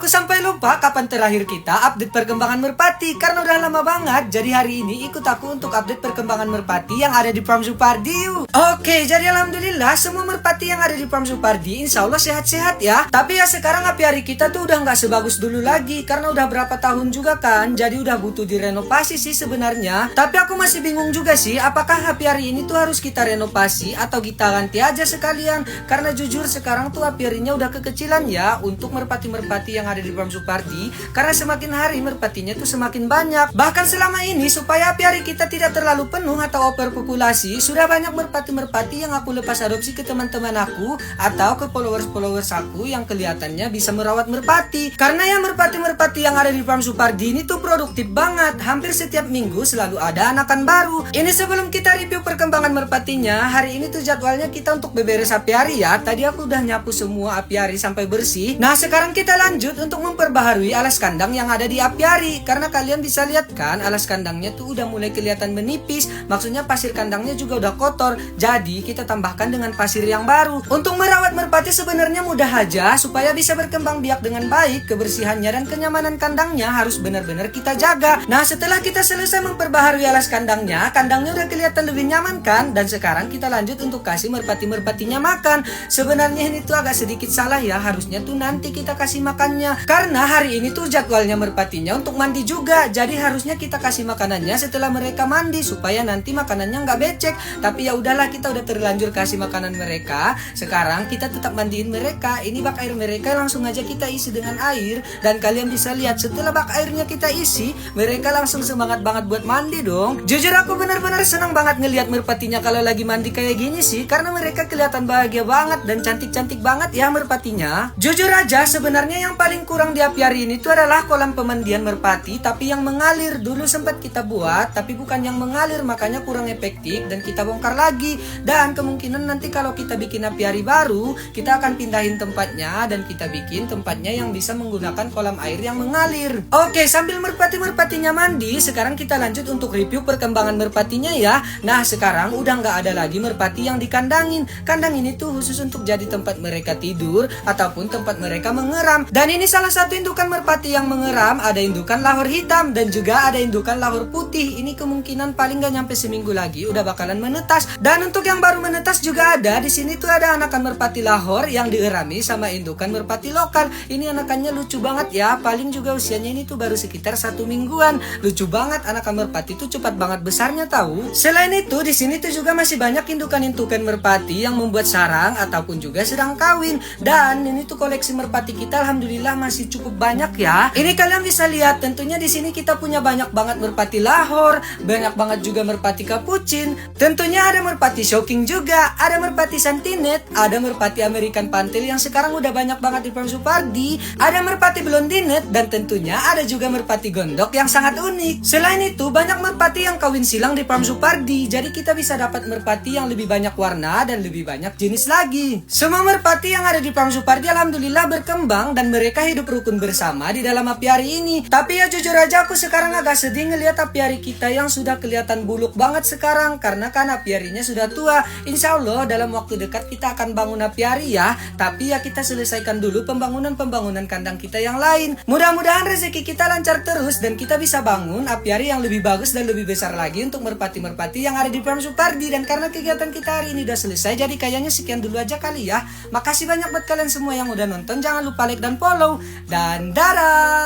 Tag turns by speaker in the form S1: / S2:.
S1: sampai lupa kapan terakhir kita update perkembangan merpati karena udah lama banget. Jadi hari ini ikut aku untuk update perkembangan merpati yang ada di Farm Supardi. Oke, jadi alhamdulillah semua merpati yang ada di Farm Supardi insya Allah sehat-sehat ya. Tapi ya sekarang apiari kita tuh udah nggak sebagus dulu lagi karena udah berapa tahun juga kan. Jadi udah butuh direnovasi sih sebenarnya. Tapi aku masih bingung juga sih apakah apiari ini tuh harus kita renovasi atau kita ganti aja sekalian. Karena jujur sekarang tuh apiarinya udah kekecilan ya untuk merpati-merpati yang ada di Farm Supardi, karena semakin hari merpatinya tuh semakin banyak. Bahkan selama ini supaya apiari kita tidak terlalu penuh atau overpopulasi, sudah banyak merpati-merpati yang aku lepas adopsi ke teman-teman aku atau ke followers-followers aku yang kelihatannya bisa merawat merpati. Karena ya merpati-merpati yang ada di Farm Supardi ini tuh produktif banget. Hampir setiap minggu selalu ada anakan baru. Ini sebelum kita review perkembangan merpatinya, hari ini tuh jadwalnya kita untuk beberes apiari ya. Tadi aku udah nyapu semua apiari sampai bersih. Nah sekarang kita lanjut untuk memperbaharui alas kandang yang ada di apiari. Karena kalian bisa lihat kan alas kandangnya tuh udah mulai kelihatan menipis. Maksudnya pasir kandangnya juga udah kotor. Jadi kita tambahkan dengan pasir yang baru. Untuk merawat merpati sebenarnya mudah aja. Supaya bisa berkembang biak dengan baik, kebersihannya dan kenyamanan kandangnya harus benar-benar kita jaga. Nah setelah kita selesai memperbaharui alas kandangnya udah kelihatan lebih nyaman kan. Dan sekarang kita lanjut untuk kasih merpati-merpatinya makan. Sebenarnya ini tuh agak sedikit salah ya. Harusnya tuh nanti kita kasih makannya. Karena hari ini tuh jadwalnya merpatinya untuk mandi juga. Jadi harusnya kita kasih makanannya setelah mereka mandi supaya nanti makanannya nggak becek. Tapi ya udahlah, kita udah terlanjur kasih makanan mereka. Sekarang kita tetap mandiin mereka. Ini bak air mereka langsung aja kita isi dengan air. Dan kalian bisa lihat setelah bak airnya kita isi, mereka langsung semangat banget buat mandi dong. Jujur aku benar-benar senang banget ngelihat merpatinya kalau lagi mandi kayak gini sih. Karena mereka kelihatan bahagia banget dan cantik-cantik banget ya merpatinya. Jujur aja sebenarnya yang paling kurang di apiari ini tuh adalah kolam pemandian merpati tapi yang mengalir. Dulu sempat kita buat tapi bukan yang mengalir, makanya kurang efektif dan kita bongkar lagi. Dan kemungkinan nanti kalau kita bikin apiari baru, kita akan pindahin tempatnya dan kita bikin tempatnya yang bisa menggunakan kolam air yang mengalir. Oke, sambil merpati-merpatinya mandi, sekarang kita lanjut untuk review perkembangan merpatinya ya. Nah sekarang udah nggak ada lagi merpati yang dikandangin. Kandang ini tuh khusus untuk jadi tempat mereka tidur ataupun tempat mereka mengeram. Dan ini salah satu indukan merpati yang mengeram. Ada indukan lahor hitam dan juga ada indukan lahor putih. Ini kemungkinan paling gak nyampe seminggu lagi udah bakalan menetas. Dan untuk yang baru menetas juga ada. Di sini tuh ada anakan merpati lahor yang dierami sama indukan merpati lokal. Ini anakannya lucu banget ya. Paling juga usianya ini tuh baru sekitar 1 mingguan. Lucu banget, anakan merpati tuh cepat banget besarnya tahu. Selain itu di sini tuh juga masih banyak indukan-indukan merpati yang membuat sarang ataupun juga sedang kawin. Dan ini tuh koleksi merpati kita alhamdulillah masih cukup banyak ya. Ini kalian bisa lihat, tentunya di sini kita punya banyak banget merpati lahor, banyak banget juga merpati kapucin. Tentunya ada merpati shocking juga, ada merpati santinet, ada merpati American pantil yang sekarang udah banyak banget di Farm Supardi, ada merpati blondinet dan tentunya ada juga merpati gondok yang sangat unik. Selain itu banyak merpati yang kawin silang di Farm Supardi. Jadi kita bisa dapat merpati yang lebih banyak warna dan lebih banyak jenis lagi. Semua merpati yang ada di Farm Supardi alhamdulillah berkembang dan mereka hidup rukun bersama di dalam apiari ini. Tapi ya jujur aja aku sekarang agak sedih ngelihat apiari kita yang sudah kelihatan buluk banget sekarang. Karena kan apiarinya sudah tua. Insya Allah dalam waktu dekat kita akan bangun apiari ya. Tapi ya kita selesaikan dulu pembangunan kandang kita yang lain. Mudah-mudahan rezeki kita lancar terus dan kita bisa bangun apiari yang lebih bagus dan lebih besar lagi untuk merpati-merpati yang ada di Farm Supardi. Dan karena kegiatan kita hari ini udah selesai, jadi kayaknya sekian dulu aja kali ya. Makasih banyak buat kalian semua yang udah nonton. Jangan lupa like dan follow. Dan dadah!